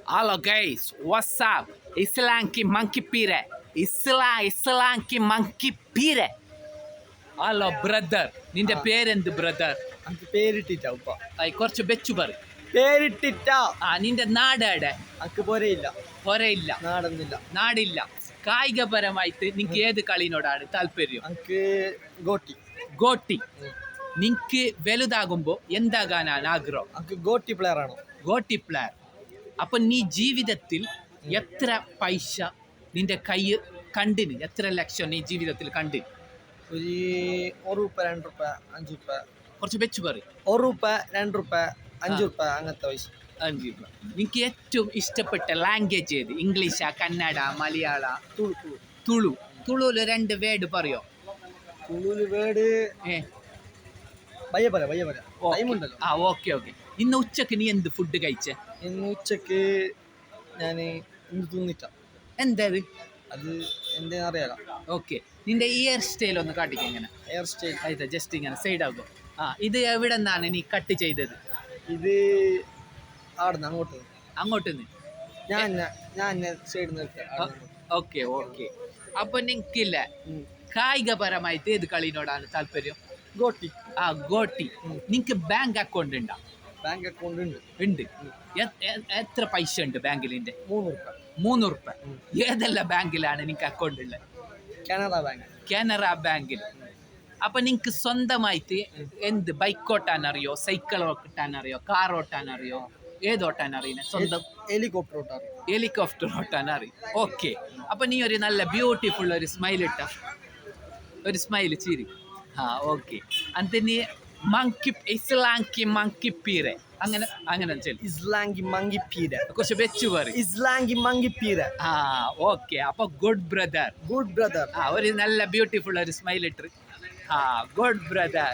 Halo guys, what's up? Islam ki monkey pire. Islam ki monkey pire. Hello brother, നിന്റെ പേരെന്ത് brother? എനിക്ക് പേരിട്ടിട്ട ഉപ്പ കുറച്ച് വെച്ചു പറ. പേരിട്ടിട്ട. നിന്റെ നാടേടെ? എനിക്ക് പൊരയില്ല. പൊരയില്ല, നാടൊന്നില്ല. നാടില്ല. കായികപരമായിട്ട് നിനക്ക് ഏത് കളിനോടാണ് താല്പര്യം? എനിക്ക് ഗോട്ടി. ഗോട്ടി. നിനക്ക് വലുതാകുമ്പോ എന്താകാനാണ് ആഗ്രഹം? എനിക്ക് ഗോട്ടി പ്ലെയർ ആണ്. ഗോട്ടി പ്ലെയർ. അപ്പൊ നീ ജീവിതത്തിൽ എത്ര പൈസ നിന്റെ കൈ കണ്ടിന്? എത്ര ലക്ഷം നീ ജീവിതത്തിൽ കണ്ടിന്? ഒരു രൂപ, 2 രൂപ, 5 രൂപ. കുറച്ച് വെച്ച് പറയും. 1 രൂപ, 2 രൂപ, 5 രൂപ, അങ്ങനത്തെ പൈസ. 5 രൂപ. നിനക്ക് ഏറ്റവും ഇഷ്ടപ്പെട്ട ലാംഗ്വേജ് ഏത്? ഇംഗ്ലീഷാ, കന്നഡ, മലയാള? തുളു. തുളുല് 2 വേർഡ് പറയോ? തുളുല് വേർഡ് ടൈമുണ്ടല്ലോ. ഓക്കെ. ഇന്ന് ഉച്ചക്ക് നീ എന്ത് ഫുഡ് കഴിച്ചേ? ഇന്ന് ഉച്ചക്ക് ഞാൻ തിന്നിട്ട. എന്താ അത് എന്താ അറിയാലോ. ഓക്കെ, നിന്റെ ഹെയർ സ്റ്റൈൽ ഒന്ന് കാട്ടിക്ക. എങ്ങനെ ഹെയർ സ്റ്റൈൽ? ആയിട്ടാ, ജസ്റ്റ് ഇങ്ങനെ സൈഡ് ആകും. ഇത് എവിടെ നിന്നാണ് നീ കട്ട് ചെയ്തത്? ഇത് ആടുന്ന് അങ്ങോട്ട് നിന്ന്. ഞാൻ സൈഡ് നിർത്താം. ഓക്കെ. അപ്പൊ നിനക്കില്ല കായികപരമായിട്ട് ഏത് കളിനോടാണ് താല്പര്യം? ഗോട്ടി. ഗോട്ടി. നിനക്ക് ബാങ്ക് അക്കൗണ്ട് ഉണ്ടോ? ബാങ്ക് അക്കൗണ്ട് ഉണ്ട്. എത്ര പൈസ ഉണ്ട് ബാങ്കിലിന്റെ? 3 രൂപ. ഏതെല്ലാം ബാങ്കിലാണ് നിനക്ക് അക്കൗണ്ട് ഉള്ളത്? കാനറ ബാങ്കിൽ. അപ്പൊ നിനക്ക് സ്വന്തമായിട്ട് എന്ത് ബൈക്ക് ഓട്ടാൻ അറിയോ, സൈക്കിൾ ഓട്ടാൻ അറിയോ, കാർ ഓട്ടാൻ അറിയോ, ഏതോട്ടാൻ അറിയുന്നത്? സ്വന്തം ഹെലികോപ്റ്റർ ഓട്ടാൻ അറിയും. ഓക്കെ. അപ്പൊ നീ ഒരു നല്ല ബ്യൂട്ടിഫുൾ ഒരു സ്മൈൽ ഇട്ട, ഒരു സ്മൈൽ ചിരി. ഓക്കെ. അന്ത നീ ഇസ്ലാംകി മങ്കി പീരെ അങ്ങനെ കുറച്ച് വെച്ചു പറയും. ഓക്കെ. അപ്പൊ ഗുഡ് ബ്രദർ. ഒരു നല്ല ബ്യൂട്ടിഫുൾ ഒരു സ്മൈൽ ഇട്ട്. Good brother.